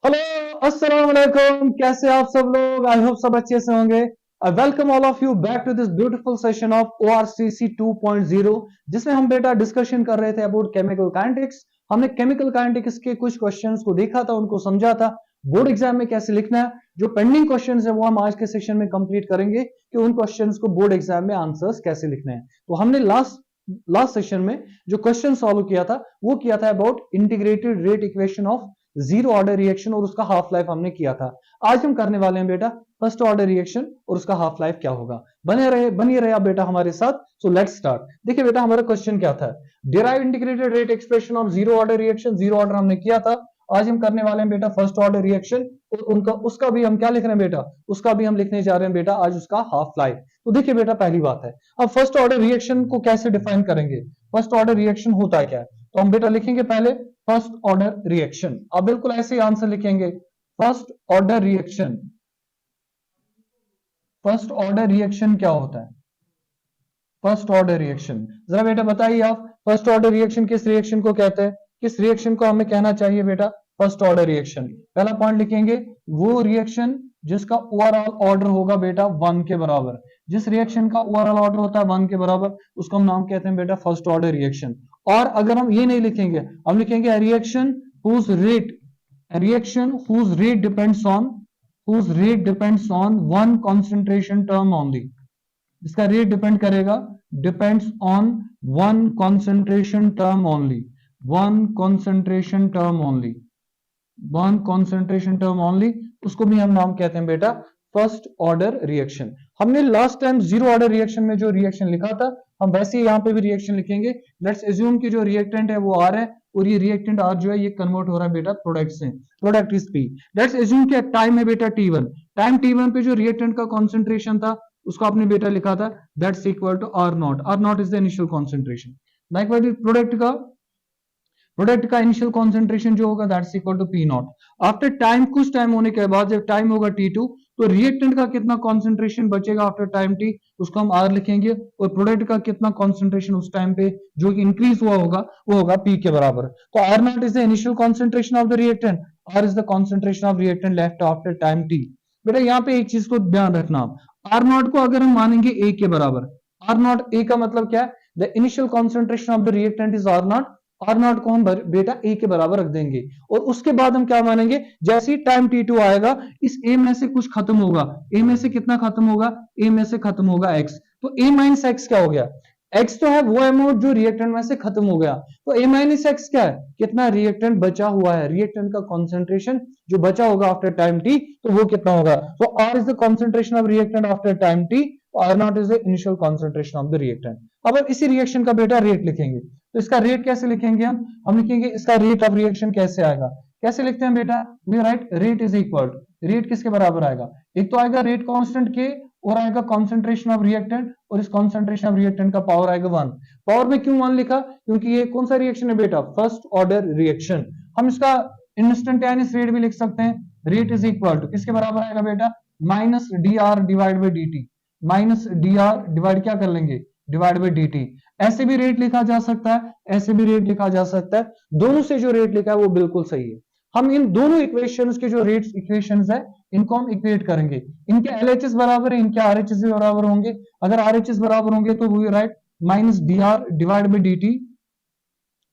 Hello, अस्सलाम वालेकुम। कैसे आप सब लोग? आई होप सब अच्छे से होंगे। I welcome all of you back to this beautiful session of ORCC 2.0, जिसमें हम बेटा डिस्कशन कर रहे थे अबाउट केमिकल काइनेटिक्स। हमने केमिकल काइनेटिक्स के कुछ क्वेश्चंस को देखा था, उनको समझा था, बोर्ड एग्जाम में कैसे लिखना है। जो पेंडिंग क्वेश्चंस है वो हम आज के सेशन में कंप्लीट करेंगे कि उन क्वेश्चंस को बोर्ड एग्जाम में आंसर्स कैसे लिखने हैं। तो हमने लास्ट सेशन में जो क्वेश्चन सॉल्व किया था वो किया था about integrated rate equation of zero order reaction और उसका हाफ लाइफ हमने किया था। आज हम करने वाले हैं बेटा फर्स्ट ऑर्डर रिएक्शन और उसका हाफ लाइफ क्या होगा। बनिए रहे आप बेटा हमारे साथ। So let's start. देखिए बेटा हमारा क्वेश्चन क्या था, derive integrated rate expression of zero order reaction. Zero order हमने किया था। आज हम करने वाले हैं बेटा फर्स्ट ऑर्डर रिएक्शन और उनका उसका भी हम क्या लिख रहे हैं बेटा, उसका भी हम लिखने जा रहे हैं बेटा आज उसका हाफ लाइफ। तो देखिए बेटा पहली बात है, अब फर्स्ट ऑर्डर रिएक्शन को कैसे डिफाइन करेंगे, फर्स्ट ऑर्डर रिएक्शन होता क्या है। तो हम बेटा लिखेंगे पहले फर्स्ट ऑर्डर रिएक्शन। अब बिल्कुल ऐसे ही आंसर लिखेंगे, first order reaction. First order reaction क्या होता है, फर्स्ट ऑर्डर रिएक्शन जरा बेटा बताइए आप, फर्स्ट ऑर्डर रिएक्शन किस रिएक्शन को कहते हैं, किस रिएक्शन को हमें कहना चाहिए बेटा फर्स्ट ऑर्डर रिएक्शन। पहला पॉइंट लिखेंगे, वो रिएक्शन जिसका ओवरऑल ऑर्डर होगा बेटा 1 के बराबर। जिस रिएक्शन का ओवरऑल ऑर्डर होता है 1 के बराबर उसको हम नाम कहते हैं बेटा फर्स्ट ऑर्डर रिएक्शन। और अगर हम ये नहीं लिखेंगे, हम लिखेंगे reaction whose rate, reaction whose rate depends on one concentration term only। इसका रेट डिपेंड करेगा, depends on one concentration term only, one concentration term only, one concentration term only, उसको भी हम नाम कहते हैं बेटा फर्स्ट ऑर्डर रिएक्शन। हमने last time zero order reaction में जो रिएक्शन लिखा था हम वैसे ही यहाँ पे भी रिएक्शन लिखेंगे। लेट्स एज्यूम कि जो रिएक्टेंट है वो आर है और ये रिएक्टेंट आर जो है ये कन्वर्ट हो रहा है बेटा प्रोडक्ट से, product is P. Let's assume कि टाइम है बेटा टी1, टाइम टी1 पे जो रिएक्टेंट का कॉन्सेंट्रेशन था उसको आपने बेटा लिखा था that's equal to R naught. R naught is the initial concentration. Likewise product का इनिशियल कॉन्सेंट्रेशन जो होगा that's equal to P naught. After time, कुछ टाइम होने के बाद जब टाइम होगा टी2 तो रिएक्टेंट का कितना कॉन्सेंट्रेशन बचेगा आफ्टर टाइम टी, उसको हम आर लिखेंगे। और प्रोडक्ट का कितना कॉन्सेंट्रेशन उस टाइम पे जो इंक्रीज हुआ होगा वो होगा पी के बराबर। तो R naught is the initial concentration of the reactant, R is the concentration of reactant left after time T. बेटा यहाँ पे एक चीज को ध्यान रखना, आर नॉट को अगर हम मानेंगे ए के बराबर, आर नॉट ए का मतलब क्या है, the initial concentration of the reactant is R naught, R naught को हम बेटा ए के बराबर रख देंगे। और उसके बाद हम क्या मानेंगे, जैसे ही टाइम टी2 आएगा इस ए में से कुछ खत्म होगा, ए में से कितना खत्म होगा, ए में से खत्म होगा एक्स। तो ए माइनस एक्स क्या हो गया, एक्स तो है वो अमाउंट जो रिएक्टेंट में से खत्म हो गया, तो ए माइनस एक्स क्या है, कितना रिएक्टेंट बचा हुआ है, रिएक्टेंट का कॉन्सेंट्रेशन जो बचा होगा आफ्टर टाइम टी तो वो कितना होगा। तो R is the concentration of reactant after time T, R naught is the initial concentration of the reactant. अब हम इसी रिएक्शन का बेटा रेट लिखेंगे। तो इसका रेट कैसे लिखेंगे हम लिखेंगे इसका रेट ऑफ रिएक्शन कैसे आएगा, कैसे लिखते हैं बेटा, we write rate is equal, rate किसके बराबर आएगा, एक तो आएगा रेट कांस्टेंट के और आएगा कॉन्सेंट्रेशन ऑफ रिएक्टेंट और इस कॉन्सेंट्रेशन ऑफ रिएक्टेंट का पावर आएगा 1। पावर में क्यों 1 लिखा, क्योंकि ये कौन सा रिएक्शन है बेटा, फर्स्ट ऑर्डर रिएक्शन। हम इसका इंस्टेंटेनियस रेट भी लिख सकते हैं, रेट इज इक्वल टू किसके बराबर आएगा बेटा, minus D R divide by D T, minus D R divide क्या कर लेंगे, डिवाइड बाई डी टी। ऐसे भी रेट लिखा जा सकता है, ऐसे भी रेट लिखा जा सकता है, दोनों से जो रेट लिखा है वो बिल्कुल सही है। हम इन दोनों इक्वेशंस के जो रेट्स इक्वेशंस है इनको हम इक्वेट करेंगे, इनके एलएचएस बराबर है, इनके आरएचएस भी बराबर होंगे। अगर आरएचएस बराबर होंगे तो we write minus D R divide by D T,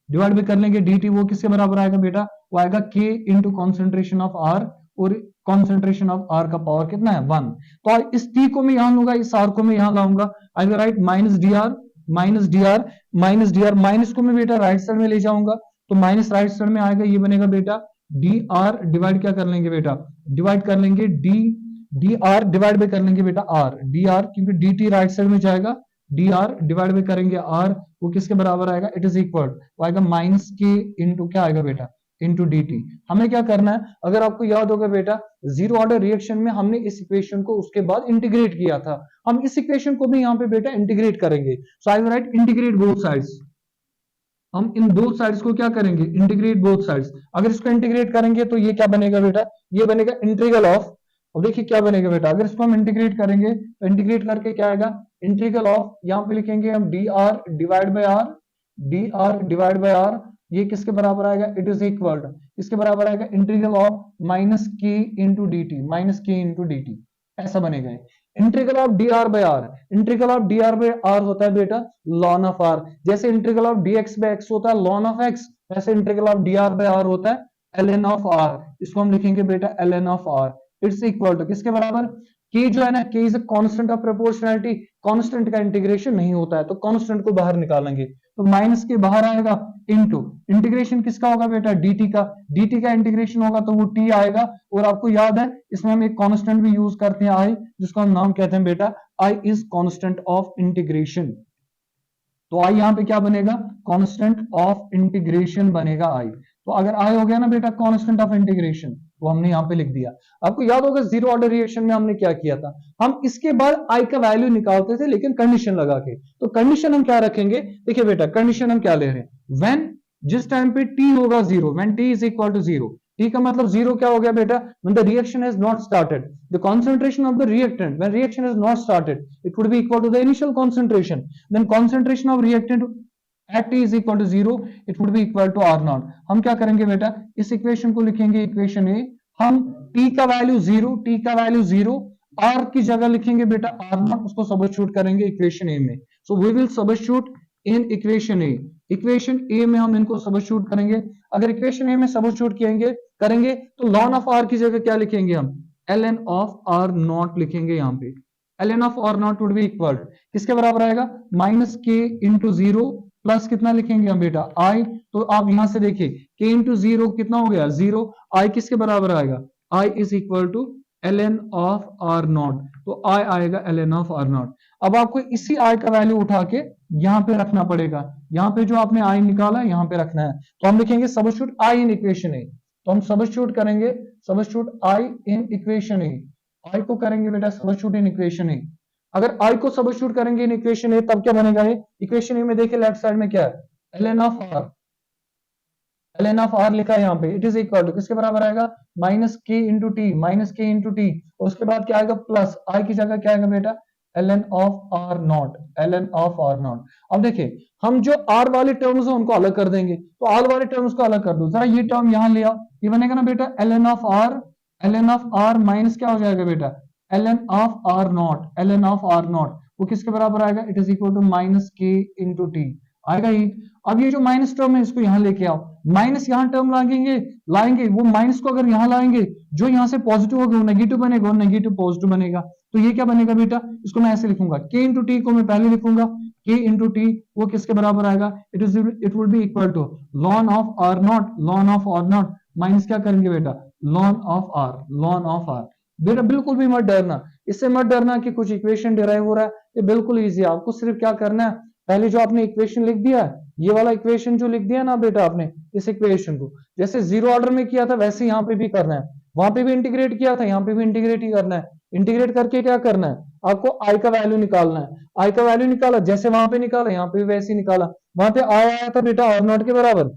divide भी कर लेंगे डी टी, वो किसके बराबर आएगा बेटा, वो आएगा के इंटू कॉन्सेंट्रेशन ऑफ आर, और कॉन्सेंट्रेशन ऑफ आर का पावर कितना है 1। तो इस टी को मैं यहां लूंगा, इस आर को मैं यहां लाऊंगा, आई will right minus D are, minus D are, minus D are, minus को मैं बेटा राइट साइड में ले जाऊंगा तो माइनस राइट साइड में आएगा, ये बनेगा बेटा डी आर डिवाइड क्या कर लेंगे बेटा, डिवाइड कर लेंगे डी, डी आर डिवाइड भी कर लेंगे बेटा आर, डी आर क्योंकि डी टी राइट साइड में जाएगा, डी आर डिवाइड भी करेंगे आर, वो किसके बराबर आएगा, इट इज इक्वल आएगा माइनस के इंटू क्या आएगा बेटा, इंटू डी टी। हमें क्या करना है, अगर आपको याद होगा बेटा जीरो ऑर्डर रिएक्शन में हमने इस इक्वेशन को उसके बाद इंटीग्रेट किया था, हम इस इक्वेशन को भी यहाँ पे बेटा इंटीग्रेट करेंगे। So I will write integrate both sides, हम इन दो साइड्स को क्या करेंगे, इंटीग्रेट बोथ साइड्स। अगर इसको इंटीग्रेट करेंगे तो ये क्या बनेगा बेटा, ये बनेगा इंटीग्रल ऑफ, अब देखिए क्या बनेगा बेटा, अगर इसको हम इंटीग्रेट करेंगे तो इंटीग्रेट करके क्या आएगा, इंटीग्रल ऑफ, यहाँ पे लिखेंगे हम D R divide by R, D R divide by R ये किसके बराबर आएगा, इट इज इक्वल टू किसके बराबर आएगा, integral of minus K into D T, minus K into D T, ऐसा बनेगा। Integral of D R by R, integral of D R by R होता है बेटा लॉन ऑफ आर, जैसे integral of D X by X होता है ln of X, वैसे integral of D R by R होता है एल एन ऑफ आर, इसको हम लिखेंगे बेटा L N of R, it's equal to किसके बराबर, के जो है ना, K is a constant of proportionality, constant का इंटीग्रेशन नहीं होता है तो कांस्टेंट को बाहर निकालेंगे, तो माइनस के बाहर आएगा इनटू इंटीग्रेशन किसका होगा बेटा, dt का, dt का इंटीग्रेशन होगा तो वो t आएगा, और आपको याद है इसमें हम एक कांस्टेंट भी यूज करते हैं i, जिसको हम नाम कहते हैं बेटा i is constant of integration, तो i यहां पे क्या बनेगा, कांस्टेंट ऑफ इंटीग्रेशन बनेगा i, तो अगर i हो गया ना बेटा कांस्टेंट ऑफ इंटीग्रेशन, तो हमने यहां पे लिख दिया। आपको याद होगा जीरो ऑर्डर रिएक्शन में हमने क्या किया था, हम इसके बाद i का वैल्यू निकालते थे लेकिन कंडीशन लगा के, तो कंडीशन हम क्या रखेंगे, देखिए बेटा कंडीशन हम क्या ले रहे हैं, व्हेन जिस टाइम पे t होगा zero, when t is equal to zero, t का मतलब जीरो क्या हो गया बेटा, when the reaction has not started, the concentration of the reactant when reaction has not started, it would be equal to the initial concentration, then concentration of reactant at t is equal to zero, it would be equal to r naught। हम क्या करेंगे बेटा, इस equation को लिखेंगे equation ए, हम t का value zero, t का वैल्यू जीरो, r की जगह लिखेंगे बेटा r naught, उसको सबस्टिट्यूट करेंगे इक्वेशन ए में, so we will substitute in equation A, equation A में हम इनको सबस्टिट्यूट करेंगे, अगर इक्वेशन ए में सबस्टिट्यूट करेंगे तो लॉन ऑफ आर की जगह क्या लिखेंगे हम, L N of are naught लिखेंगे, यहाँ पे L N of are naught would be equal किसके बराबर आएगा, minus K into zero plus कितना लिखेंगे हम बेटा आई, तो आप यहां से देखिए के इंटू जीरो कितना हो गया जीरो, आई किसके बराबर आएगा, I is equal to l N of are naught, तो आई आएगा l N of are naught. अब आपको इसी आई का वैल्यू उठा के यहां पे रखना पड़ेगा, यहां पे जो आपने आई निकाला है यहां पे रखना है, तो हम लिखेंगे सबस्टिट्यूट आई इन इक्वेशन ए, तो हम सबस्टिट्यूट करेंगे सबस्टिट्यूट आई इन इक्वेशन ए, आई को करेंगे बेटा सबस्टिट्यूट इन इक्वेशन ए, अगर आई को सबस्टिट्यूट करेंगे इन इक्वेशन ए तब क्या बनेगा, ये इक्वेशन ए में देखिए लेफ्ट साइड में क्या है, L N of R, L N of R लिखा है यहाँ पे, इट इज इक्वल टू किसके बराबर आएगा, minus K into T, minus K into T, उसके बाद क्या आएगा प्लस आई की जगह क्या आएगा बेटा L N of are naught, L N of are naught. अब देखिए हम जो आर वाले टर्म्स है उनको अलग कर देंगे, तो आर वाले टर्म्स को अलग कर दो, जरा ये टर्म यहां ले आओ, ये बनेगा ना बेटा L N of R, L N of R minus क्या हो जाएगा बेटा L N of are naught, L N of are naught वो किसके बराबर आएगा, it is equal to minus K into T आएगा ही। अब ये जो माइनस टर्म है इसको यहां लेके आओ, माइनस यहां टर्म लाएंगे वो माइनस को अगर यहां लाएंगे जो यहां से पॉजिटिव होगा वो नेगेटिव बनेगा, और नेगेटिव पॉजिटिव बनेगा, तो ये क्या बनेगा बेटा, इसको मैं ऐसे लिखूंगा के इंटू टी को मैं पहले लिखूंगा, के इंटू टी वो किसके बराबर आएगा, it would be equal to ln of are naught, ln of are naught minus क्या करेंगे बेटा ln of R, ln of R. बेटा बिल्कुल भी मत डरना, इससे मत डरना कि कुछ इक्वेशन डिराइव हो रहा है, ये बिल्कुल इजी है, आपको सिर्फ क्या करना है, पहले जो आपने इक्वेशन लिख दिया है, ये वाला इक्वेशन जो लिख दिया ना बेटा आपने, इस इक्वेशन को जैसे जीरो ऑर्डर में किया था वैसे यहाँ पे भी करना है, वहां पे भी इंटीग्रेट किया था यहाँ पे भी इंटीग्रेट ही करना है, इंटीग्रेट करके क्या करना है, आपको आई का वैल्यू निकालना है, आई का वैल्यू निकाला जैसे वहां पे निकाला यहाँ पे भी वैसे ही निकाला, वहां पे आई आया था बेटा आर नॉट के बराबर,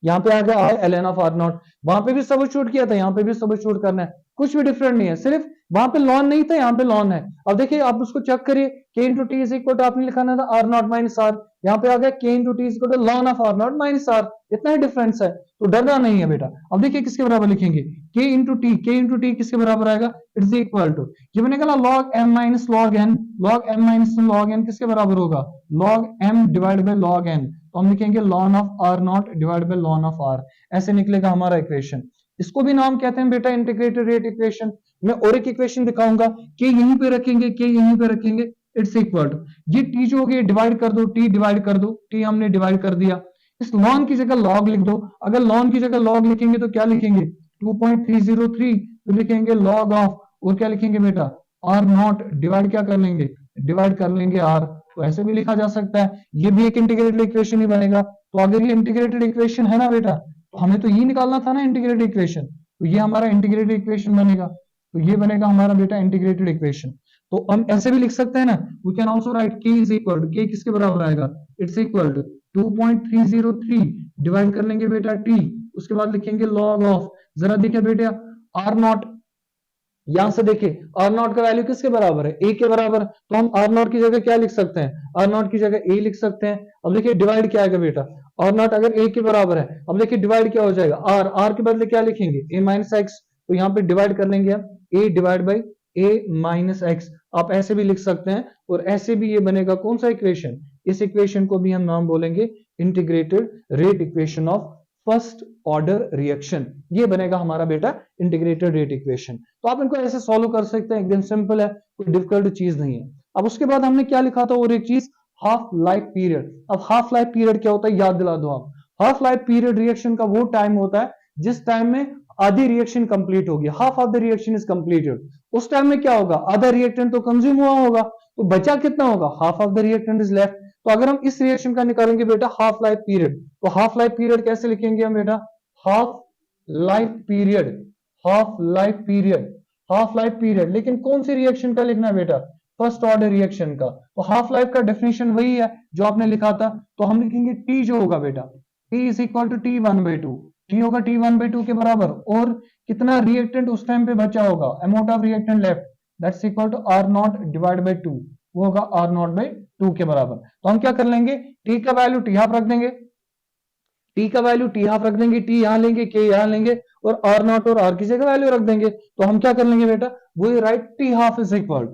यहाँ पे आ गया आई L N of are naught, वहां पे भी सबस्टिट्यूट किया था यहाँ पे भी सबस्टिट्यूट करना है, कुछ भी डिफरेंट नहीं है, सिर्फ वहां पे लॉन नहीं था यहाँ पे लॉन है। अब देखिए आप उसको चेक करिए, K into T is equal to आपने लिखाना था आर नॉट माइनस आर, यहाँ पे आ गया K into T is equal to ln of are naught minus R, इतना ही डिफरेंस है, तो डरना नहीं है बेटा। अब देखिए किसके बराबर लिखेंगे, K into T, K into T किसके बराबर आएगा, इट्स इक्वल टू ये बनेगा ना log M minus log N, log M minus log N किसके बराबर होगा, log M divide by log N, तो हम लिखेंगे ln of are naught divide by ln of R, ऐसे निकलेगा हमारा इक्वेशन। इसको भी नाम कहते हैं बेटा इंटीग्रेटेड रेट इक्वेशन। मैं और एक इक्वेशन दिखाऊंगा कि यहीं पे रखेंगे, कि यहीं पे रखेंगे, इट्स इक्वल टू ये टी जो हो गया डिवाइड कर दो, टी डिवाइड कर दो, टी हमने डिवाइड कर दिया, इस लॉन की जगह लॉग लिख दो, अगर लॉन की जगह लॉग लिखेंगे तो क्या लिखेंगे 2.303, तो लिखेंगे लॉग ऑफ और क्या लिखेंगे बेटा आर नॉट, डिवाइड क्या कर लेंगे, डिवाइड कर लेंगे आर, तो ऐसे भी लिखा जा सकता है, ये भी एक इंटीग्रेटेड इक्वेशन ही बनेगा। तो अगर ये इंटीग्रेटेड इक्वेशन है ना बेटा, तो हमें तो ये निकालना था ना इंटीग्रेटेड इक्वेशन, तो ये हमारा इंटीग्रेटेड इक्वेशन बनेगा, तो ये बनेगा हमारा बेटा इंटीग्रेटेड इक्वेशन। तो हम ऐसे भी लिख सकते हैं ना, वी कैन आल्सो राइट के इज इक्वल टू, के किसके बराबर आएगा, इट्स इक्वल टू 2.303 डिवाइड कर लेंगे बेटा टी, उसके बाद लिखेंगे लॉग ऑफ, जरा देखिए बेटा आर नॉट, यहां से देखिए आर नॉट का वैल्यू किसके बराबर है, ए के बराबर, तो हम आर नॉट की जगह क्या लिख सकते हैं, आर नॉट की जगह ए लिख सकते हैं। अब देखिए डिवाइड क्या आएगा बेटा, आर नॉट अगर ए के बराबर है, अब देखिए डिवाइड क्या हो जाएगा, आर, आर के बदले क्या लिखेंगे, ए माइनस एक्स, तो यहाँ पे डिवाइड कर लेंगे हम, a divide by a minus x, आप ऐसे भी लिख सकते हैं, और ऐसे भी ये बनेगा कौन सा इक्वेशन, इस इक्वेशन को भी हम नाम बोलेंगे integrated rate equation of first order reaction, ये बनेगा हमारा बेटा इंटीग्रेटेड रेट इक्वेशन। तो आप इनको ऐसे सॉल्व कर सकते हैं, एकदम सिंपल है, कोई डिफिकल्ट चीज नहीं है। अब उसके बाद हमने क्या लिखा था और एक चीज, हाफ लाइफ पीरियड। अब हाफ लाइफ पीरियड क्या होता है याद दिला दो आप, हाफ लाइफ पीरियड रिएक्शन का वो टाइम होता है जिस टाइम में आधी रिएक्शन कंप्लीट होगी, half of the reaction is completed, उस टाइम में क्या होगा, आधा रिएक्टेंट तो कंज्यूम हुआ होगा, तो बचा कितना होगा, half of the reactant is left. तो अगर हम इस रिएक्शन का निकालेंगे बेटा हाफ लाइफ पीरियड, तो हाफ लाइफ पीरियड कैसे लिखेंगे हम बेटा, half life period, half life period, half life period, लेकिन कौन सी रिएक्शन का लिखना है बेटा, फर्स्ट ऑर्डर रिएक्शन का। तो हाफ लाइफ का डेफिनेशन वही है जो आपने लिखा था, तो हम लिखेंगे टी जो होगा बेटा, T is equal to T one by two, T होगा टी वन बाई टू के बराबर, और कितना रिएक्टेंट उस टाइम पे बचा होगा, amount of reactant left, that's equal to R naught divide by two, वो होगा आर नॉट बाई टू के बराबर। तो हम क्या कर लेंगे, टी का वैल्यू टी हाफ रख देंगे, टी का वैल्यू टी हाफ रख देंगे, टी यहां लेंगे, के यहां लेंगे, और आर नॉट और आर की जगह वैल्यू रख देंगे। तो हम क्या कर लेंगे बेटा, वही right, T half is equal,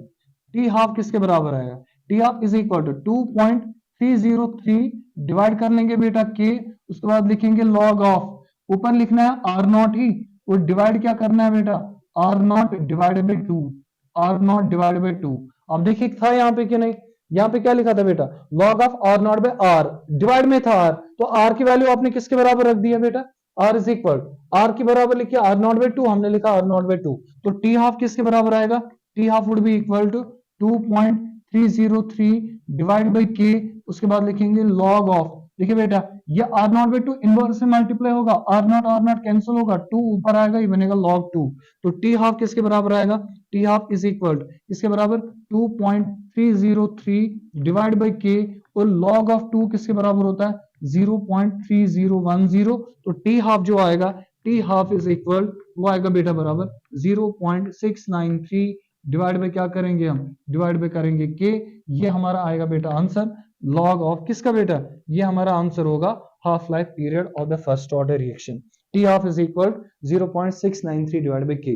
T half किसके बराबर आएगा, T half is equal to 2.303 divide कर लेंगे बेटा के, उसके बाद लिखेंगे लॉग ऑफ, ऊपर लिखना है आर नॉट ही, और डिवाइड क्या करना है बेटा, R naught divide by two, R naught divide by two. अब देखिए था यहाँ पे कि नहीं, यहाँ पे क्या लिखा था बेटा, log of are naught by R, divide में था आर, तो आर की वैल्यू आपने किसके बराबर रख दिया बेटा, आर इज इक्वल, आर के बराबर लिखिए आर नॉट बाई टू, हमने लिखा आर नॉट बाई टू, तो टी हाफ किसके बराबर आएगा, T half would be equal to 2.303 divide by K, उसके बाद लिखेंगे लॉग ऑफ, देखिए बेटा ये R naught by two inverse से मल्टीप्लाई होगा, आर नॉट कैंसिल होगा, टू ऊपर आएगा, ये बनेगा लॉग टू, तो टी हाफ किसके बराबर आएगा, टी हाफ इज इक्वल किसके बराबर 2.303 डिवाइड बाई के, और लॉग ऑफ टू किसके बराबर होता है 0.3010, तो टी हाफ जो आएगा, टी हाफ इज इक्वल, वो आएगा बेटा बराबर 0.693 डिवाइड बाय क्या करेंगे हम, डिवाइड बाय करेंगे के, ये हमारा आएगा बेटा आंसर, लॉग ऑफ किसका बेटा, ये हमारा आंसर होगा half life period of the first order reaction, T half is equal 0.693 divide by के।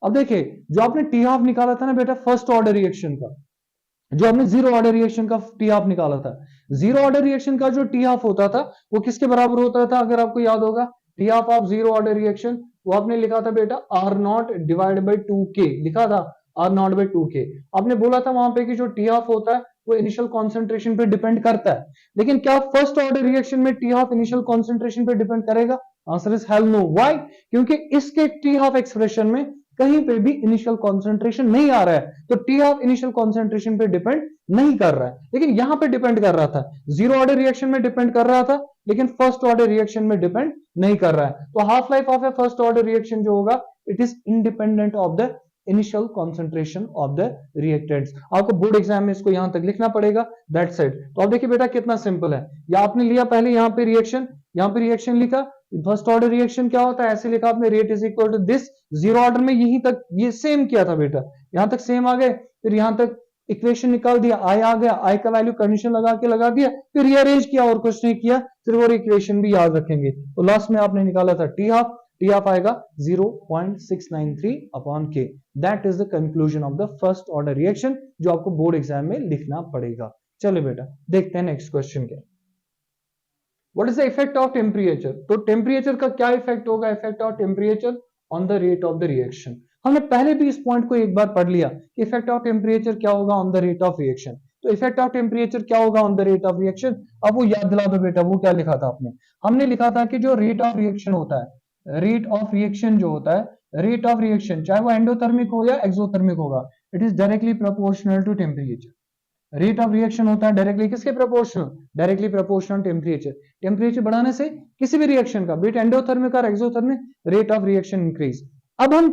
अब देखिए जो आपने टी हाफ निकाला था ना बेटा फर्स्ट ऑर्डर रिएक्शन का, जो आपने जीरो ऑर्डर रिएक्शन का टी हाफ निकाला था, जीरो ऑर्डर रिएक्शन का जो टी हाफ होता था वो किसके बराबर होता था, अगर आपको याद होगा, T half of zero order reaction, वो आपने लिखा था बेटा R naught divide by two K, लिखा था आर नॉट बाई टू के। आपने बोला था वहां पे कि जो टी हाफ होता है वो इनिशियल कॉन्सेंट्रेशन पे डिपेंड करता है, लेकिन क्या फर्स्ट ऑर्डर रिएक्शन में टी हाफ इनिशियल कॉन्सेंट्रेशन पे डिपेंड करेगा, answer is hell no, why, क्योंकि इसके टी हाफ एक्सप्रेशन में कहीं पे भी इनिशियल कॉन्सेंट्रेशन नहीं आ रहा है, तो टी हाफ इनिशियल कॉन्सेंट्रेशन पे डिपेंड नहीं कर रहा है, लेकिन यहां पे डिपेंड कर रहा था, जीरो ऑर्डर रिएक्शन में डिपेंड कर रहा था, लेकिन फर्स्ट ऑर्डर रिएक्शन में डिपेंड नहीं कर रहा है। तो half life of A first order reaction जो होगा it is independent of the initial concentration of the reactants. आपको बोर्ड एग्जाम में इसको यहां तक लिखना पड़ेगा, दैट्स इट। तो अब देखिए बेटा कितना सिंपल है, या आपने लिया पहले यहाँ पे रिएक्शन लिखा, फर्स्ट ऑर्डर रिएक्शन क्या होता है ऐसे लिखा आपने, rate is equal to this, zero order में यहीं तक ये सेम किया था बेटा, यहां तक सेम आ गए, फिर यहां तक इक्वेशन निकाल दिया, आई आ गया, आई का वैल्यू कंडीशन लगा दिया, फिर रीअरेंज किया और कुछ नहीं किया, सिर्फ और इक्वेशन भी याद रखेंगे। तो लास्ट में आपने निकाला था टी हाफ आएगा 0.693 अपॉन के, that is the conclusion of the first order reaction, जो आपको बोर्ड एग्जाम में लिखना पड़ेगा। चलो बेटा देखते हैं नेक्स्ट क्वेश्चन क्या, what is the effect of temperature. तो टेम्परेचर का क्या इफेक्ट होगा, effect of temperature on the rate of the reaction. हमने पहले भी इस पॉइंट को एक बार पढ़ लिया कि इफेक्ट ऑफ टेम्परेचर क्या होगा on the rate of reaction. तो इफेक्ट ऑफ टेम्परेचर क्या होगा on the rate of reaction, अब वो याद दिला दो बेटा, वो क्या लिखा था आपने, हमने लिखा था कि जो रेट ऑफ रिएक्शन होता है, रेट ऑफ रिएक्शन जो होता है, रेट ऑफ रिएक्शन चाहे वो एंडोथर्मिक हो या एक्सोथर्मिक होगा, it is directly proportional to temperature. Rate of reaction होता है डायरेक्टली किसके proportional, directly proportional temperature. Temperature बढ़ाने से किसी भी रिएक्शन का, बीट एंडोथर्मिक और exothermic, rate of reaction increase. अब हम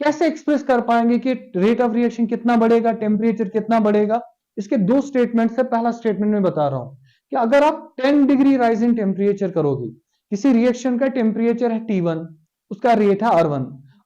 कैसे एक्सप्रेस कर पाएंगे कि रेट ऑफ रिएक्शन कितना बढ़ेगा, टेम्परेचर कितना बढ़ेगा, इसके दो स्टेटमेंट है। पहला स्टेटमेंट में बता रहा हूं कि अगर आप 10 डिग्री राइज इन टेम्परेचर करोगे, किसी रिएक्शन का टेम्परेचर है T1, उसका रेट है R1,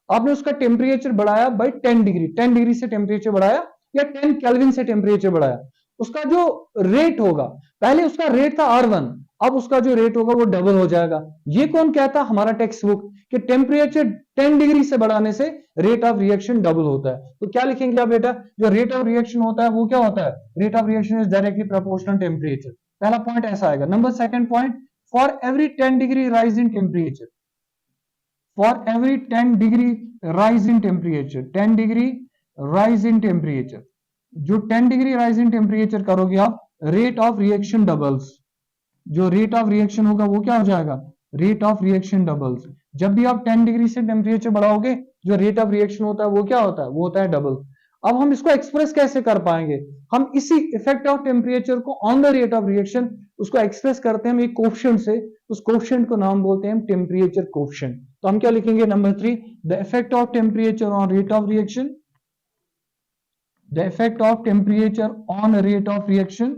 आपने उसका टेम्परेचर बढ़ाया बाई 10 डिग्री, 10 डिग्री से टेम्परेचर बढ़ाया या 10 केल्विन से टेम्परेचर बढ़ाया, उसका जो रेट होगा, पहले उसका रेट था R1, अब उसका जो रेट होगा वो डबल हो जाएगा। ये कौन कहता है? हमारा टेक्स्ट बुक, कि टेम्परेचर 10 डिग्री से बढ़ाने से रेट ऑफ रिएक्शन डबल होता है। तो क्या लिखेंगे आप बेटा? जो रेट ऑफ रिएक्शन होता है वो क्या होता है? Rate of reaction is directly proportional temperature. पहला पॉइंट ऐसा आएगा। Number second point, for every 10 degree rise in temperature, for every 10 degree rise in temperature, 10 degree rise in temperature, जो 10 डिग्री राइज इन टेम्परेचर करोगे आप, rate of reaction doubles, जो rate of reaction होगा वो क्या हो जाएगा? Rate of reaction doubles. जब भी आप 10 डिग्री से टेम्परेचर बढ़ाओगे, जो रेट ऑफ रिएक्शन होता है वो क्या होता है? वो होता है डबल। अब हम इसको एक्सप्रेस कैसे कर पाएंगे? हम इसी इफेक्ट ऑफ टेम्परेचर को on the rate of reaction, उसको एक्सप्रेस करते हैं हम एक कोफिशिएंट से, उस कोफिशिएंट को नाम बोलते हैं टेम्परेचर कोफिशिएंट। तो हम क्या लिखेंगे? Number 3, the effect of temperature on rate of reaction, the effect of temperature on rate of reaction,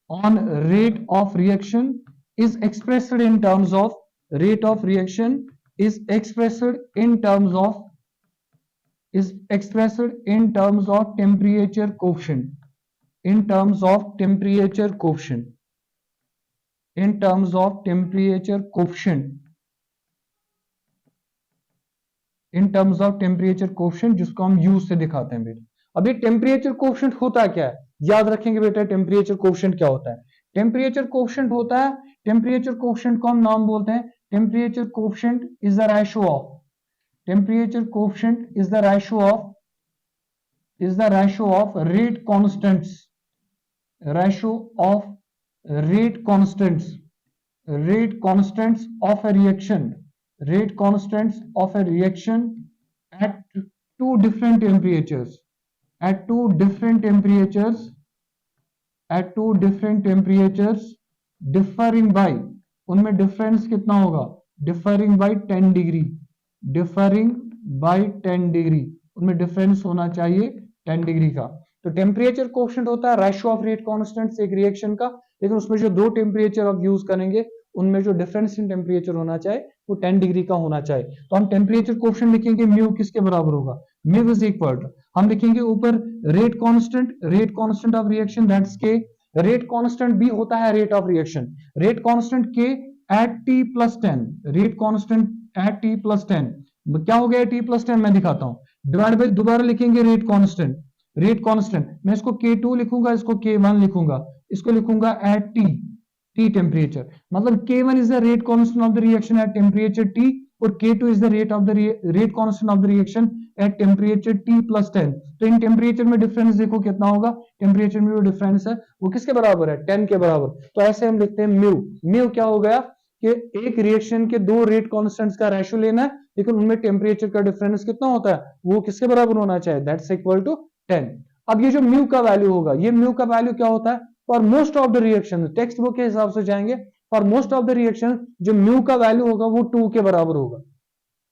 on rate of reaction is expressed in terms of, rate of reaction is expressed in terms of, is expressed in terms of temperature coefficient, in terms of temperature coefficient, in terms of temperature coefficient, in terms of temperature coefficient, जिसको हम U से दिखाते हैं बेटा। अब ये temperature coefficient होता क्या है? याद रखेंगे बेटा, टेम्परेचर कोफिशिएंट क्या होता है? टेम्परेचर कोफिशिएंट होता है, टेम्परेचर कोफिशिएंट को हम नाम बोलते हैं, temperature coefficient is the ratio of, temperature coefficient is the ratio of, is the ratio of rate constants, ratio of rate constants, rate constants of a reaction, rate constants of a reaction at two different temperatures, at two different temperatures, at two different temperatures differing by, उनमें difference कितना होगा? differing by 10 degree, differing by 10 degree, उनमें difference होना चाहिए 10 degree का। तो temperature coefficient होता है रेशियो ऑफ रेट कांस्टेंट्स एक रिएक्शन का, लेकिन उसमें जो दो टेम्परेचर आप यूज करेंगे उनमें जो डिफरेंस इन टेम्परेचर होना चाहिए वो 10 डिग्री का होना चाहिए। तो हम टेम्परेचर कोफिशिएंट लिखेंगे, म्यू किसके बराबर होगा? म्यू इज इक्वल टू, हम लिखेंगे ऊपर rate constant, rate constant of reaction that's k, rate constant भी होता है rate of reaction, rate constant के at t plus 10, rate constant at t plus 10, क्या हो गया टी प्लस 10? मैं दिखाता हूं, डिवाइड बाय, दोबारा लिखेंगे रेट कांस्टेंट, रेट कांस्टेंट, मैं इसको K2 लिखूंगा, इसको K1 लिखूंगा, इसको लिखूंगा एट T टेम्परेचर, मतलब K1 is the rate constant of the reaction at temperature T और K2 is the rate of the rate constant of the reaction at temperature T plus 10। तो in temperature में difference देखो कितना होगा, temperature में जो difference है वो किसके बराबर है? 10 के बराबर। तो ऐसे हम लिखते हैं म्यू, म्यू क्या हो गया कि एक रिएक्शन के दो रेट कांस्टेंट्स का रेशियो लेना है, लेकिन उनमें टेम्परेचर का डिफरेंस कितना होता है? वो किसके बराबर होना चाहिए? That's equal to 10। अब ये जो म्यू का वैल्यू होगा, ये म्यू का वैल्यू क्या होता है? For most of the reaction, text book के हिसाब से जाएंगे, for most of the reaction जो म्यू का वैल्यू होगा वो 2 के बराबर होगा।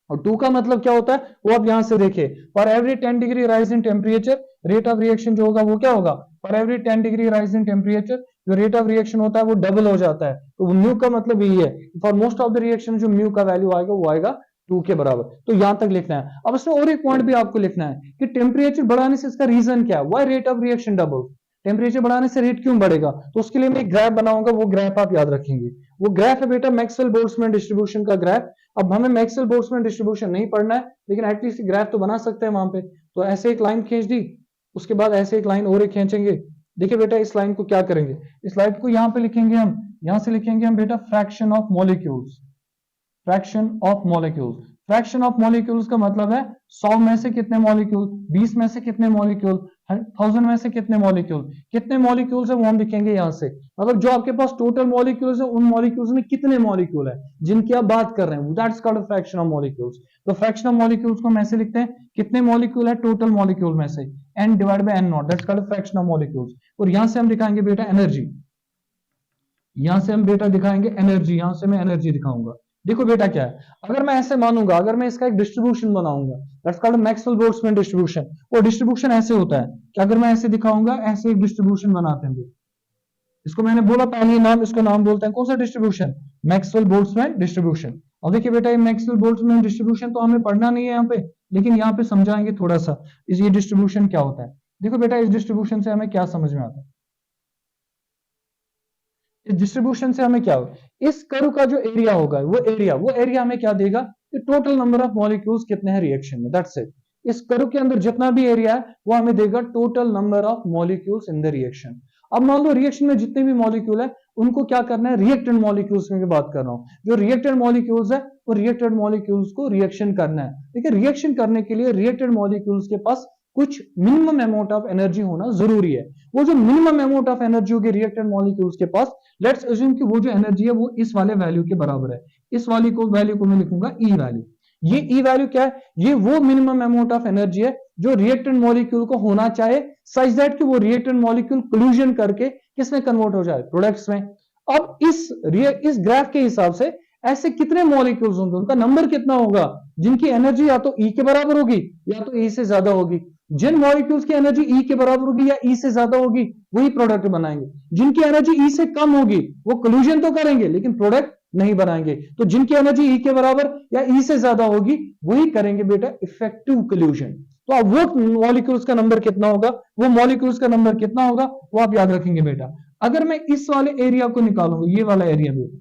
और 2 का मतलब क्या होता है वो आप यहां से देखिए, for every 10 degree rise in temperature, rate of reaction जो होगा वो क्या होगा? For every 10 degree rise in temperature जो रेट ऑफ रिएक्शन होता है वो डबल हो जाता है। तो म्यू का मतलब यही है, for most of the reaction जो म्यू का वैल्यू आएगा वो आएगा 2 के बराबर। तो यहां तक लिखना है। अब इसमें और एक पॉइंट भी आपको लिखना है कि टेम्परेचर बढ़ाने से इसका रीजन क्या है, why rate of reaction double, temperature बढ़ाने से रेट क्यों बढ़ेगा? तो उसके लिए मैं एक ग्राफ बनाऊंगा, वो ग्राफ आप याद रखेंगे। वो ग्राफ है बेटा मैक्सवेल बोल्ट्जमैन डिस्ट्रीब्यूशन का ग्राफ। अब हमें मैक्सवेल बोल्ट्जमैन डिस्ट्रीब्यूशन नहीं पढ़ना है, लेकिन एटलीस्ट ग्राफ तो बना सकते हैं वहां पे। तो ऐसे एक लाइन खींच दी, उसके बाद ऐसे एक लाइन और एक खींचेंगे। देखिए बेटा इस लाइन को क्या करेंगे, इस लाइन को यहाँ पे लिखेंगे हम, यहां से लिखेंगे हम बेटा fraction of molecules, fraction of molecules. Fraction of molecules का मतलब है 100 में से कितने मॉलिक्यूल, 20 में से कितने मॉलिक्यूल, 1000 में से कितने मॉलिक्यूल, कितने मॉलिक्यूल्स है वो हम लिखेंगे यहां से। मतलब जो आपके पास टोटल मॉलिक्यूल्स है उन मॉलिक्यूल्स में कितने मॉलिक्यूल है जिनकी आप बात कर रहे हैं, that's called fraction of molecules. तो फ्रैक्शन ऑफ मॉलिक्यूल्स को हम ऐसे लिखते हैं, कितने मॉलिक्यूल है टोटल मॉलिक्यूल में से, n divide by n not, that's called fraction of molecules. और यहां से हम दिखाएंगे बेटा एनर्जी, यहां से हम बेटा दिखाएंगे एनर्जी, यहां से मैं एनर्जी दिखाऊंगा। देखो बेटा क्या है, अगर मैं ऐसे मानूंगा, अगर मैं इसका एक डिस्ट्रीब्यूशन बनाऊंगा, that's called Maxwell Boltzmann distribution. वो डिस्ट्रीब्यूशन ऐसे होता है कि अगर मैं ऐसे दिखाऊंगा, ऐसे एक डिस्ट्रीब्यूशन बनाते हैं, इसको मैंने बोला पहले नाम, इसको नाम बोलते हैं कौन सा डिस्ट्रीब्यूशन, मैक्सवेल बोल्ट्जमैन डिस्ट्रीब्यूशन। अब देखिए बेटा, ये मैक्सवेल बोल्ट्जमैन डिस्ट्रीब्यूशन तो हमें पढ़ना नहीं है यहाँ पे, लेकिन यहाँ पे समझाएंगे थोड़ा सा इस ये डिस्ट्रीब्यूशन क्या होता है। देखो बेटा, इस डिस्ट्रीब्यूशन से हमें क्या समझ में आता है, इस डिस्ट्रीब्यूशन से हमें क्या होगा, इस कर्व का जो एरिया होगा वो एरिया हमें क्या देगा कि टोटल नंबर ऑफ मॉलिक्यूल्स कितने हैं रिएक्शन में, दैट्स इट। इस कर्व के अंदर जितना भी एरिया है वो हमें देगा total number of molecules in the reaction. अब मान लो रिएक्शन में जितने भी मॉलिक्यूल है उनको क्या करना है, रिएक्टेंट मॉलिक्यूल्स की बात कर रहा हूं, जो रिएक्टेंट मॉलिक्यूल्स है वो रिएक्टेंट मॉलिक्यूल्स को रिएक्शन करना है। देखिए रिएक्शन करने के लिए रिएक्टेंट मॉलिक्यूल्स के पास कुछ मिनिमम अमाउंट ऑफ एनर्जी होना जरूरी है। वो जो मिनिमम अमाउंट ऑफ एनर्जी होगी रिएक्टेंट मॉलिक्यूल्स के पास, लेट्स अज्यूम कि वो जो एनर्जी है वो इस वाले वैल्यू के बराबर है। इस वाली को वैल्यू को मैं लिखूंगा ई वैल्यू। ये ई वैल्यू क्या है, ये वो मिनिमम अमाउंट ऑफ एनर्जी है जो रिएक्टेंट मॉलिक्यूल को होना चाहे सच दैट कि वो रिएक्टेंट मॉलिक्यूल कोल्यूजन करके किसमें कन्वर्ट हो जाए, प्रोडक्ट्स में। अब इस ग्राफ के हिसाब से ऐसे कितने मॉलिक्यूल्स होंगे, उनका नंबर कितना होगा जिनकी एनर्जी या तो ई के बराबर होगी या तो ई से ज्यादा होगी। जिन मॉलिक्यूल्स की एनर्जी ई के बराबर होगी या ई से ज्यादा होगी वही प्रोडक्ट बनाएंगे। जिनकी एनर्जी ई से कम होगी वो कोल्यूजन तो करेंगे लेकिन प्रोडक्ट नहीं बनाएंगे। तो जिनकी एनर्जी ई के बराबर या ई से ज्यादा होगी वही करेंगे बेटा इफेक्टिव कोल्यूजन। तो अब वो मॉलिक्यूल्स का नंबर कितना होगा, वो मॉलिक्यूल्स का नंबर कितना होगा वो आप याद रखेंगे बेटा। अगर मैं इस वाले एरिया को निकालूंगा, ये वाला एरिया बेटा,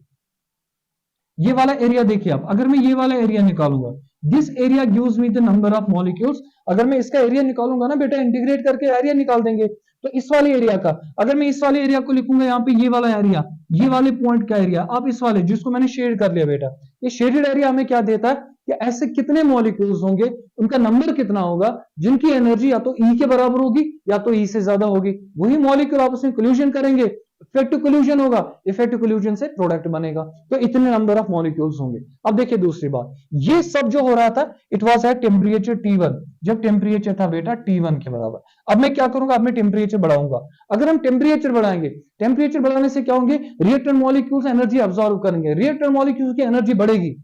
ये वाला एरिया देखिए आप, अगर मैं ये वाला एरिया निकालूंगा, this area gives me the number of molecules. अगर मैं इसका एरिया निकालूंगा ना बेटा, इंटीग्रेट करके एरिया निकाल देंगे। तो इस वाले एरिया का, अगर मैं इस वाले एरिया को लिखूंगा यहाँ पे, ये वाला एरिया, ये वाले पॉइंट का एरिया, आप इस वाले जिसको मैंने शेड कर लिया बेटा, ये शेडेड एरिया हमें क्या देता है कि ऐसे कितने मॉलिक्यूल्स होंगे, उनका नंबर कितना होगा जिनकी एनर्जी या तो ई के बराबर होगी या तो ई से ज्यादा होगी। वही मॉलिक्यूल आपस में कोल्यूजन करेंगे, इफेक्टिव कोल्यूजन होगा, इफेक्टिव कोल्यूजन से प्रोडक्ट बनेगा। तो इतने नंबर ऑफ मॉलिक्यूल्स होंगे। अब देखिए दूसरी बात, ये सब जो हो रहा था it was at temperature T1, जब टेम्परेचर था बेटा T1 के बराबर। अब मैं क्या करूंगा, अब मैं टेम्परेचर बढ़ाऊंगा। अगर हम टेम्परेचर बढ़ाएंगे, टेम्परेचर बढ़ाने से क्या होंगे, रिएक्टेंट मॉलिक्यूल्स एनर्जी अब्सॉर्ब करेंगे, रिएक्टेंट मॉलिक्यूल्स की एनर्जी बढ़ेगी।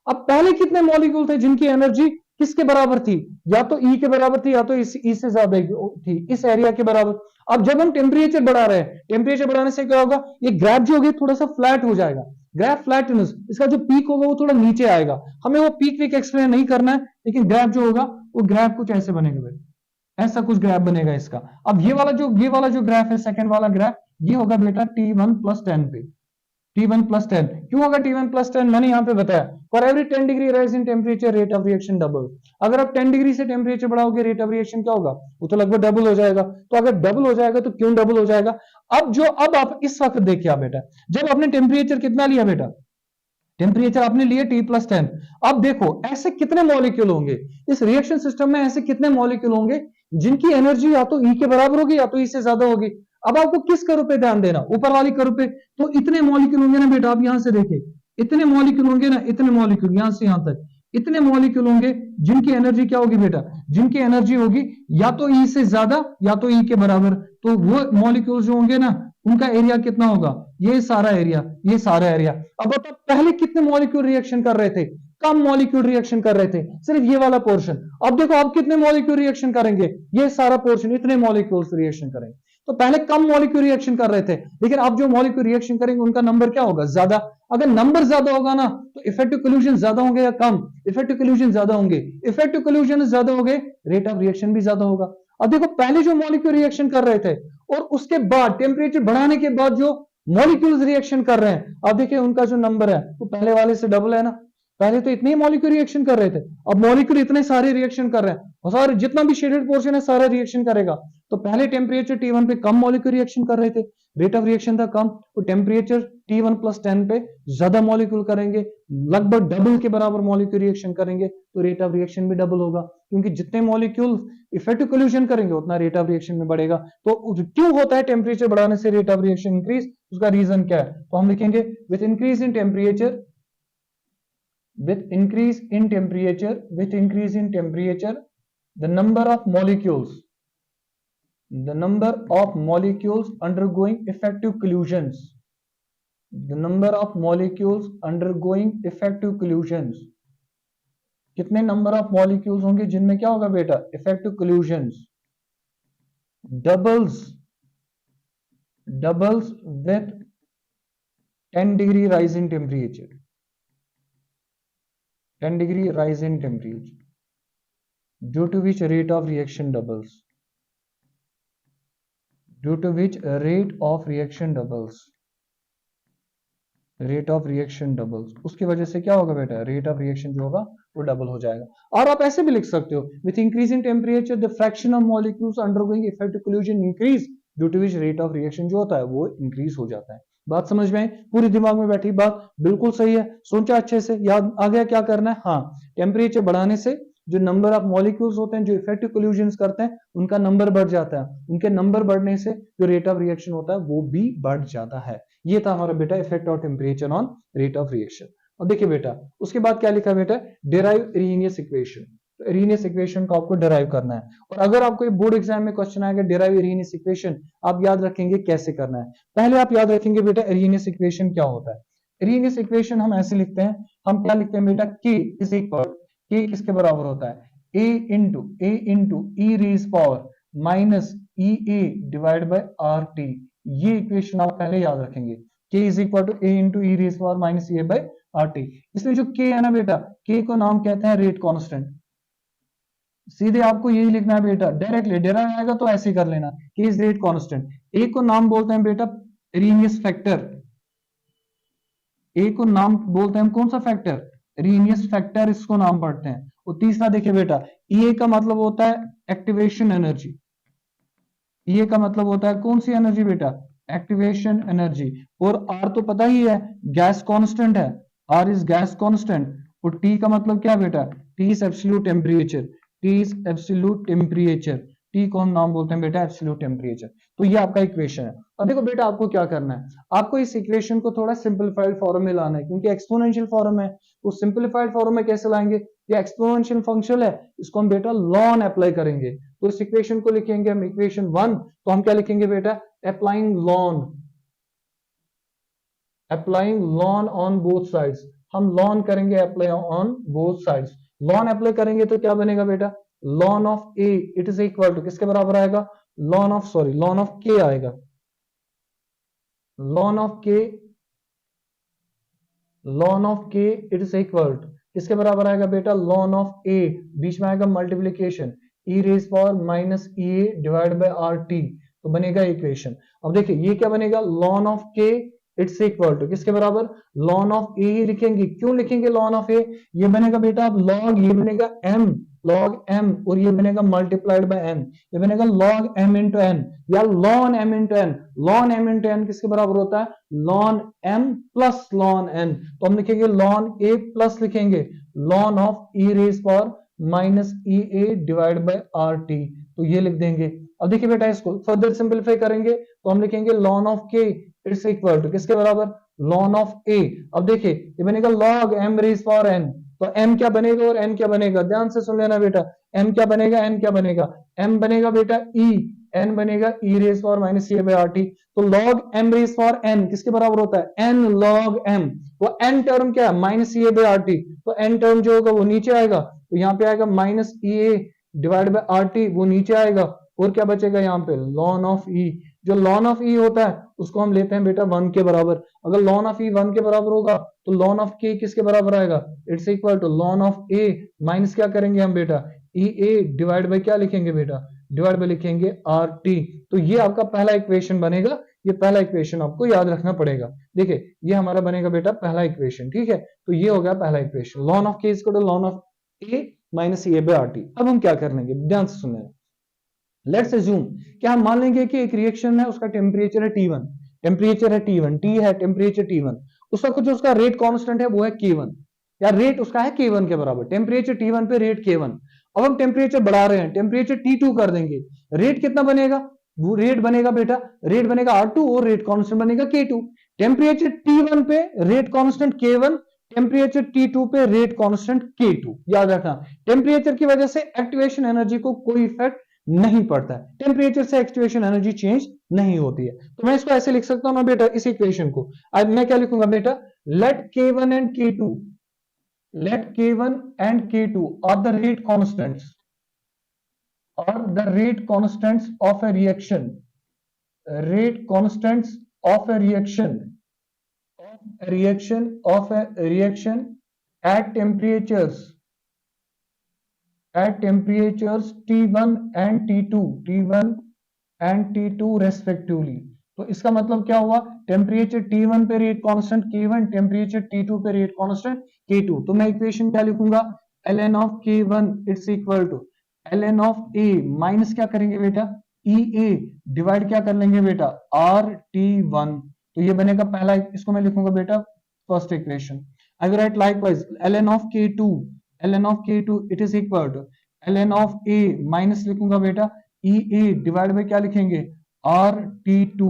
अब पहले कितने मॉलिक्यूल थे जिनकी एनर्जी किसके बराबर थी, या तो ई के बराबर थी या तो ई से ज्यादा थी, इस एरिया के बराबर। अब जब हम टेम्परेचर बढ़ा रहे हैं, टेम्परेचर बढ़ाने से क्या होगा, ये ग्राफ जो होगी थोड़ा सा फ्लैट हो जाएगा, ग्राफ फ्लैटनेस, इसका जो पीक होगा वो थोड़ा नीचे आएगा। हमें वो पीक वीक एक्सप्लेन नहीं करना है, लेकिन ग्राफ जो होगा वो ग्राफ कुछ ऐसे बनेगा बेटा, ऐसा कुछ ग्राफ बनेगा इसका। अब ये वाला जो ग्राफ है, सेकंड वाला ग्राफ, ये होगा बेटा T1+10 पे। T1+10 क्यों होगा T1+10, मैंने यहां पे बताया, for every 10 degree rise in temperature rate of reaction double. अगर आप 10 डिग्री से टेम्परेचर बढ़ाओगे रेट ऑफ रिएक्शन क्या होगा, वो तो लगभग डबल हो जाएगा। तो अगर डबल हो जाएगा तो क्यों डबल हो जाएगा, अब आप इस वक्त देखिए आप बेटा, जब आपने टेम्परेचर कितना लिया बेटा, टेम्परेचर आपने लिए T+10। अब देखो ऐसे कितने मॉलिक्यूल होंगे इस रिएक्शन सिस्टम में, ऐसे कितने मॉलिक्यूल होंगे जिनकी एनर्जी या तो ई के बराबर होगी या तो ई से ज्यादा होगी। अब आपको किस कर्व पे ध्यान देना, ऊपर वाली कर्व पे। तो इतने मॉलिक्यूल होंगे ना बेटा, आप यहां से देखिए, इतने मॉलिक्यूल होंगे ना, इतने मॉलिक्यूल यहां से यहां तक, इतने मॉलिक्यूल होंगे जिनकी एनर्जी क्या होगी बेटा, जिनकी एनर्जी होगी या तो ई से ज्यादा या तो ई के बराबर। तो वो मॉलिक्यूल जो होंगे ना उनका एरिया कितना होगा, ये सारा एरिया, ये सारा एरिया। अब बताओ पहले कितने मॉलिक्यूल रिएक्शन कर रहे थे, कम मॉलिक्यूल रिएक्शन कर रहे थे, सिर्फ ये वाला पोर्शन। अब देखो अब कितने मॉलिक्यूल रिएक्शन करेंगे, ये सारा पोर्शन, इतने मॉलिक्यूल्स रिएक्शन करेंगे। तो पहले कम मॉलिक्यूल रिएक्शन कर रहे थे, लेकिन अब जो मॉलिक्यूल रिएक्शन करेंगे उनका नंबर क्या होगा, ज्यादा। अगर नंबर ज्यादा होगा ना तो इफेक्टिव कोल्यूजन ज्यादा होंगे या कम, इफेक्टिव कोल्यूजन ज्यादा होंगे। इफेक्टिव कोल्यूजन ज्यादा हो गए, रेट ऑफ रिएक्शन भी ज्यादा होगा। अब देखो पहले जो मॉलिक्यूल रिएक्शन कर रहे थे और उसके बाद टेम्परेचर बढ़ाने के बाद जो मॉलिक्यूल्स रिएक्शन कर रहे हैं, अब देखिए उनका जो नंबर है वो पहले वाले से डबल है ना। पहले तो इतने ही मॉलिक्यूल रिएक्शन कर रहे थे, अब मॉलिक्यूल इतने सारे रिएक्शन कर रहे हैं, और सारे जितना भी शेडेड पोर्शन है सारा रिएक्शन करेगा। तो पहले टेम्परेचर T1 पे कम मॉलिक्यूल रिएक्शन कर रहे थे, रेट ऑफ रिएक्शन था कम, तो टेम्परेचर T1+10 पे ज्यादा मॉलिक्यूल करेंगे, लगभग डबल के बराबर मॉलिक्यूल रिएक्शन करेंगे, तो रेट ऑफ रिएक्शन भी डबल होगा, क्योंकि जितने मॉलिक्यूल इफेक्टिव कोल्यूशन करेंगे उतना रेट ऑफ रिएक्शन में बढ़ेगा। तो क्यों होता है टेम्परेचर बढ़ाने से रेट ऑफ रिएक्शन इंक्रीज, उसका रीजन क्या है, तो हम लिखेंगे with increase in temperature, with increase in temperature the number of molecules undergoing effective collisions, कितने नंबर ऑफ मॉलिक्यूल्स होंगे जिनमें क्या होगा बेटा, effective collisions, doubles with 10 degree rise in temperature. 10 degree rise in temperature, due to which rate of reaction doubles, due to which rate of reaction doubles, rate of reaction doubles, उसकी वजह से क्या होगा बेटा, रेट ऑफ रिएक्शन जो होगा वो double हो जाएगा। और आप ऐसे भी लिख सकते हो, with increasing temperature the fraction of molecules undergoing effective collision increase, due to which rate of reaction जो होता है वो इंक्रीज हो जाता है। बात समझ में आई, पूरी दिमाग में बैठी बात, बिल्कुल सही है, सोचा अच्छे से, याद आ गया क्या करना है। हाँ, टेम्परेचर बढ़ाने से जो नंबर ऑफ मॉलिक्यूल्स होते हैं जो इफेक्टिव कोल्यूजन करते हैं उनका नंबर बढ़ जाता है, उनके नंबर बढ़ने से जो रेट ऑफ रिएक्शन होता है वो भी बढ़ जाता है। ये था हमारा बेटा effect of temperature on rate of reaction. और देखिए बेटा उसके बाद क्या लिखा बेटा, डिराइव इरेनियस इक्वेशन। तो इरेनियस इक्वेशन को आपको डिराइव करना है, और अगर आपको बोर्ड एग्जाम में क्वेश्चन आएगा डिराइव इरेनियस इक्वेशन, आप याद रखेंगे कैसे करना है। पहले आप याद रखेंगे बेटा इरेनियस इक्वेशन क्या होता है। इरेनियस इक्वेशन हम ऐसे लिखते हैं, हम क्या लिखते हैं बेटा, K इज इक्वल, K किसके बराबर होता है, A into E raise power minus E A divide by R T. ये इक्वेशन आप पहले याद रखेंगे, K is equal to A into E raise power minus E A by R T. इसमें जो K है ना बेटा, K को नाम कहते हैं रेट कांस्टेंट। सीधे आपको यही लिखना है बेटा, डायरेक्टली डेरा आएगा तो ऐसे कर लेना, K is rate constant. A को नाम बोलते हैं बेटा इरेनियस फैक्टर, A को नाम बोलते हैं कौन सा फैक्टर, इरेनियस फैक्टर, इसको नाम पढ़ते हैं। और तीसरा देखिए बेटा, E का मतलब होता है एक्टिवेशन एनर्जी, E का मतलब होता है कौन सी एनर्जी बेटा, एक्टिवेशन एनर्जी। और R तो पता ही है गैस कांस्टेंट है, R इज गैस कांस्टेंट। और T का मतलब क्या बेटा, T is absolute temperature, T is absolute temperature, T को हम नाम बोलते हैं बेटा एब्सोल्यूट टेम्परेचर। तो ये आपका इक्वेशन है। अब देखो बेटा आपको क्या करना है, आपको इस इक्वेशन को थोड़ा सिंपलीफाइड फॉर्म में लाना है, क्योंकि एक्सपोनेंशियल फॉर्म है, तो सिंपलीफाइड फॉर्म में कैसे लाएंगे, ये एक्सपोनेंशियल फंक्शन है, इसको हम बेटा लॉन अप्लाई करेंगे। तो इस इक्वेशन को लिखेंगे हम इक्वेशन 1, तो हम क्या लिखेंगे बेटा, applying ln on both sides. हम लॉन करेंगे apply on both sides. Ln apply करेंगे तो क्या बनेगा बेटा, ln of A it is equal to किसके बराबर आएगा, लॉन ऑफ के आएगा, ln of K it is equal to किसके बराबर आएगा बेटा, लॉन ऑफ ए, बीच में आएगा multiplication E raise power minus E A divide by R T, तो बनेगा इक्वेशन। अब देखिए ये क्या बनेगा, ln of K it's equal to किसके बराबर, लॉन ऑफ ए ही लिखेंगे। क्यों लिखेंगे लॉन ऑफ ए, ये बनेगा बेटा अब लॉग, ये बनेगा एम, लॉग एम, और ये बनेगा मल्टीप्लाइड बाय एन, ये बनेगा लॉग एम इंटू एन या ln M into N. Ln M into N किसके बराबर होता है, ln M plus ln N. तो हम लिखेंगे लॉन ए प्लस लिखेंगे ln of E raise power minus E A divide by R T, तो ये लिख देंगे। अब देखिए बेटा इसको फर्दर सिंपलीफाई करेंगे तो हम लिखेंगे ln of K it's equal to किसके बराबर, लॉन ऑफ ए। अब देखिए ये बनेगा log M raise power N, तो m क्या बनेगा और n क्या बनेगा, ध्यान से सुन लेना बेटा, m क्या बनेगा n क्या बनेगा, m बनेगा बेटा e, n बनेगा e raise power minus A by R T. तो log m raise power n किसके बराबर होता है, n log m, वो n टर्म क्या है minus A by R T, तो n टर्म जो होगा वो नीचे आएगा, तो यहाँ पे आएगा minus E A divide by R T, वो नीचे आएगा, और क्या बचेगा यहाँ पे लॉन ऑफ ई। जो लॉन ऑफ ई होता है उसको हम लेते हैं बेटा 1 के बराबर। अगर लॉन ऑफ ई 1 के बराबर होगा तो लॉन ऑफ के किसके बराबर आएगा, it's equal to ln of A minus क्या करेंगे हम बेटा, ई ए डिवाइड बाय क्या लिखेंगे बेटा, डिवाइड बाय लिखेंगे आर टी। तो ये आपका पहला इक्वेशन बनेगा, ये पहला इक्वेशन आपको याद रखना पड़ेगा। देखिए ये हमारा बनेगा बेटा पहला इक्वेशन, ठीक है, तो ये हो गया पहला equation, ln of K is equal to ln of A minus A by R T. अब हम क्या करेंगे, ध्यान से सुनना, लेट्स अज्यूम कि हम मान लेंगे कि एक रिएक्शन है, उसका टेम्परेचर है T1, टेम्परेचर है T1, T है टेम्परेचर T1, उसका कुछ उसका रेट कांस्टेंट है वो है K1, या रेट उसका है K1 के बराबर, टेम्परेचर T1 पे रेट K1। अब हम टेम्परेचर बढ़ा रहे हैं, टेम्परेचर T2 कर देंगे, रेट कितना बनेगा, वो रेट बनेगा बेटा, रेट बनेगा R2 और रेट कांस्टेंट बनेगा K2। टेम्परेचर T1 पे rate constant K1, temperature T2 पे रेट कांस्टेंट K2। याद रखना टेम्परेचर की वजह से एक्टिवेशन एनर्जी को कोई इफेक्ट नहीं पड़ता है, टेम्परेचर से एक्टिवेशन एनर्जी चेंज नहीं होती है। तो मैं इसको ऐसे लिख सकता हूं ना बेटा, इस इक्वेशन को अब मैं क्या लिखूंगा बेटा, let K1 and K2, let K1 and K2 are the rate constants, of a reaction, rate constants of a reaction at temperatures T1 and T1 and T2 respectively। तो इसका मतलब क्या हुआ, टेम्परेचर T1 पे rate constant K1, temperature T2 पे rate constant K2। तो मैं equation क्या लिखूंगा, ln of K1 it's equal to ln of A minus क्या करेंगे बेटा EA डिवाइड क्या कर लेंगे बेटा RT1। तो ये बनेगा पहला, इसको मैं लिखूंगा बेटा first equation. I will write likewise ln of K2 it is equal to ln of A minus लिखूंगा बेटा EA डिवाइड बाय क्या लिखेंगे RT2।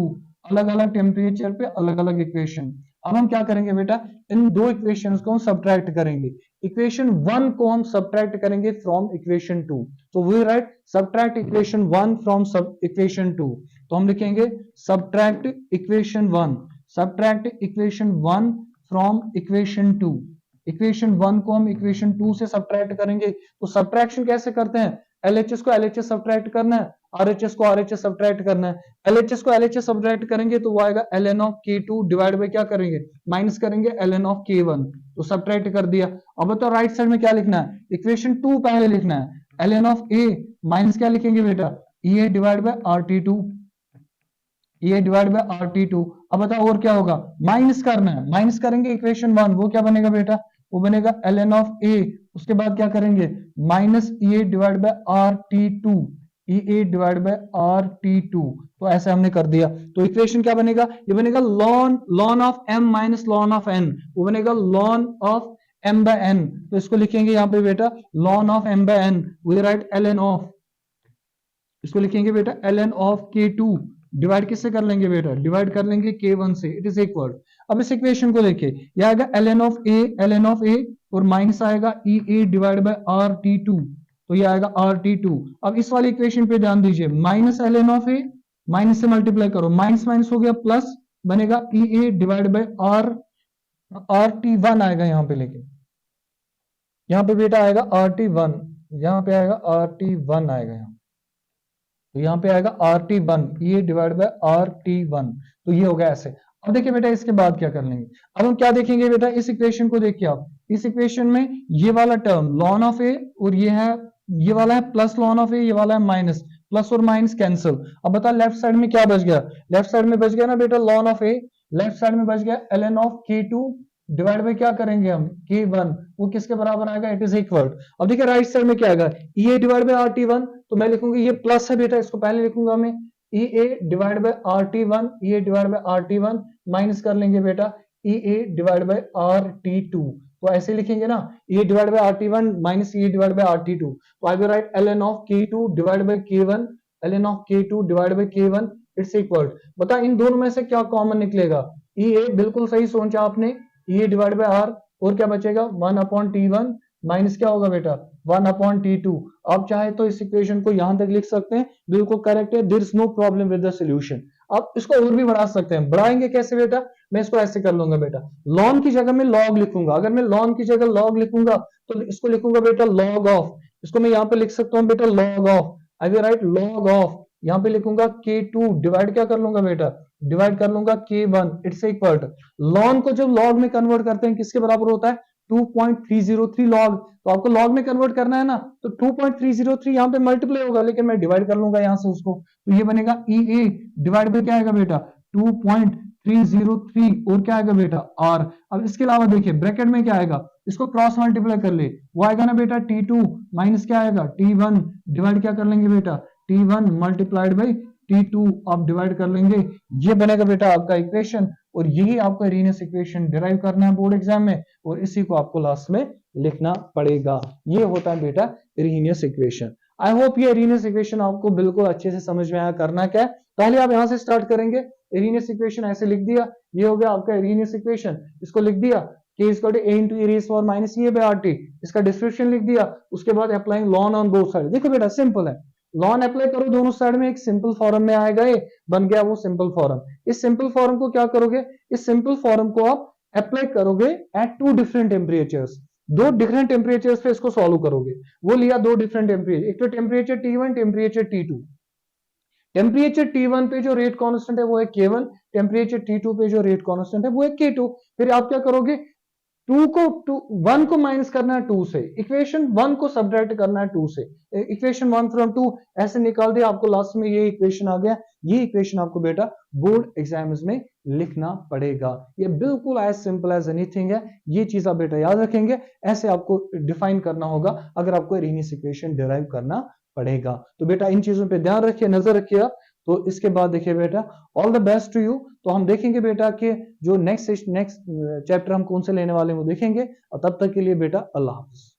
अलग अलग टेम्परेचर पे अलग अलग इक्वेशन। अब हम क्या करेंगे बेटा, इन दो इक्वेशंस को हम सब्ट्रैक्ट करेंगे। इक्वेशन 1 को हम सब्ट्रैक्ट करेंगे फ्रॉम इक्वेशन 2। तो we write subtract equation 1 from equation 2। तो हम लिखेंगे subtract equation 1 from equation 2। Equation 1 को हम इक्वेशन 2 से सब्ट्रैक्ट करेंगे। तो सब्ट्रैक्शन कैसे करते हैं, LHS को LHS सब्ट्रैक्ट करना है, RHS को RHS सब्ट्रैक्ट करना है। LHS को LHS सब्ट्रैक्ट करेंगे तो वो आएगा ln of K2 divide by क्या करेंगे माइनस करेंगे ln ऑफ K1। तो सब्ट्रैक्ट कर दिया। अब बताओ राइट साइड में क्या लिखना है, इक्वेशन 2 पहले लिखना है ln ऑफ A माइनस क्या लिखेंगे बेटा EA डिवाइड बाय RT2। ये डिवाइड बाय RT2। अब बताओ और क्या होगा, माइनस करना है, माइनस करेंगे इक्वेशन 1, वो क्या बनेगा बेटा, वो बनेगा ln ऑफ A। उसके बाद क्या करेंगे minus EA divide by RT2, EA divide by RT2। तो ऐसे हमने कर दिया। तो इक्वेशन क्या बनेगा, ये बनेगा ln of m minus ln of n, वो बनेगा ln of m by n। तो इसको लिखेंगे यहाँ पे बेटा ln of m by n। We write ln of, इसको लिखेंगे बेटा ln ऑफ K2 डिवाइड किससे कर लेंगे बेटा, डिवाइड कर लेंगे K1 से, इट इज इक्वल। अब इस इक्वेशन को देखिए, ये आएगा ln ऑफ A और माइनस आएगा EA डिवाइड बाय RT2। तो ये आएगा RT2। अब इस वाली इक्वेशन पे ध्यान दीजिए, minus ln of A minus से मल्टीप्लाई करो, माइनस माइनस हो गया प्लस, बनेगा EA डिवाइड बाय RT1 आएगा यहाँ पे, लेकिन यहाँ पे बेटा आएगा RT1, यहाँ पे आएगा RT1 आएगा यहाँ, तो यहाँ पे आएगा RT1 ये डिवाइड बाय RT1। तो ये हो गया ऐसे। अब देखिए बेटा इसके बाद क्या कर लेंगे, अब हम क्या देखेंगे बेटा, इस इक्वेशन को देखिए आप, इस इक्वेशन में ये वाला टर्म ln ऑफ A और ये वाला है प्लस ln ऑफ A, ये वाला है माइनस, प्लस और माइनस कैंसिल। अब बता लेफ्ट साइड में क्या बच गया, लेफ्ट साइड में बच गया ना बेटा ln of A, left side में बच गया ln of K2 divide by क्या करेंगे हम K1, वो किसके बराबर आएगा, इट इज इक्वल। अब देखिए राइट साइड में क्या आएगा EA डिवाइड बाय RT1। तो मैं लिखूंगा ये प्लस है बेटा, इसको पहले लिखूंगा मैं EA divide by RT1, EA divide by RT1 minus कर लेंगे बेटा EA डिवाइड बाय RT2। तो ऐसे लिखेंगे ना, EA divide by RT1 minus EA divide by RT2। तो आई will right ln of K2 divide by K1, ln of K2 divide by K1 it's equal. बता इन दोनों में से क्या कॉमन निकलेगा, EA बिल्कुल सही सोचा आपने, EA डिवाइड बाय R, और क्या बचेगा 1 अपॉन T1 माइनस क्या होगा बेटा 1 अपॉन T2। आप चाहे तो इस इक्वेशन को यहां तक लिख सकते हैं, बिल्कुल करेक्ट है, there is no problem with the solution. आप इसको और भी बढ़ा सकते हैं, बढ़ाएंगे कैसे बेटा, मैं इसको ऐसे कर लूंगा बेटा, ln की जगह में log लिखूंगा। अगर मैं ln की जगह log लिखूंगा तो इसको लिखूंगा बेटा log ऑफ, इसको मैं यहाँ पे लिख सकता हूँ बेटा log of, I will right log of, यहाँ पे लिखूंगा K2 डिवाइड क्या कर लूंगा बेटा, डिवाइड कर लूंगा K1 it's equal to, ln को जब log में कन्वर्ट करते हैं किसके बराबर होता है 2.303 log। तो आपको log में कन्वर्ट करना है ना, तो 2.303 यहाँ पे मल्टीप्लाई होगा, लेकिन मैं डिवाइड कर लूंगा यहाँ से उसको। तो ये बनेगा EA डिवाइड बाय क्या आएगा बेटा 2.303 और क्या आएगा बेटा R। अब इसके अलावा देखिए ब्रैकेट में क्या आएगा, इसको क्रॉस मल्टीप्लाई कर ले, वो आएगा ना बेटा T2 माइनस क्या आएगा T1 डिवाइड क्या कर लेंगे बेटा T1 मल्टीप्लाइड बाई T2 आप डिवाइड कर लेंगे, ये बनेगा बेटा आपका इक्वेशन। और यही आपका रीनियस इक्वेशन डिराइव करना है बोर्ड एग्जाम में, और इसी को आपको लास्ट में लिखना पड़ेगा। ये होता है बेटा रीनियस इक्वेशन। आई होप ये रीनियस इक्वेशन आपको बिल्कुल अच्छे से समझ में आया। करना क्या है, पहले आप यहां से स्टार्ट करेंगे, रीनियस इक्वेशन ऐसे लिख दिया, ये हो गया आपका रीनियस इक्वेशन, इसको लिख दिया k is equal to a into e raised power minus e by rt, इसका डिस्क्रिप्शन लिख दिया। उसके बाद applying ln on both side. देखो बेटा सिंपल है, लॉन अप्लाई करो दोनों साइड में, एक सिंपल फॉर्म में आएगा, ये बन गया वो सिंपल फॉर्म। इस सिंपल फॉर्म को क्या करोगे, इस सिंपल फॉर्म को आप अप्लाई करोगे at 2 different temperatures, 2 different temperatures पे इसको सॉल्व करोगे। वो लिया 2 डिफरेंट टेम्परेचर, एक तो temperature T1, temperature T2। Temperature T1 पे जो रेट कांस्टेंट है वो है K1, टेम्परेचर T2 पे जो रेट कांस्टेंट है वो है K2। फिर आप क्या करोगे, वन को माइनस करना है 2 से, इक्वेशन 1 को सब्ट्रैक्ट करना है 2 से, इक्वेशन 1 फ्रॉम 2 ऐसे निकाल दिया, आपको लास्ट में ये इक्वेशन आ गया। ये इक्वेशन आपको बेटा बोर्ड एग्जाम्स में लिखना पड़ेगा। ये बिल्कुल एज सिंपल एज एनीथिंग है, ये चीज आप बेटा याद रखेंगे। ऐसे आपको डिफाइन करना होगा अगर आपको रीनियस इक्वेशन डिराइव करना पड़ेगा। तो बेटा इन चीजों पे ध्यान रखिए, नजर रखिएगा। तो इसके बाद देखिए बेटा, all the best to you. तो हम देखेंगे बेटा कि जो नेक्स्ट चैप्टर हम कौन से लेने वाले हैं वो देखेंगे, और तब तक के लिए बेटा अल्लाह हाफिज।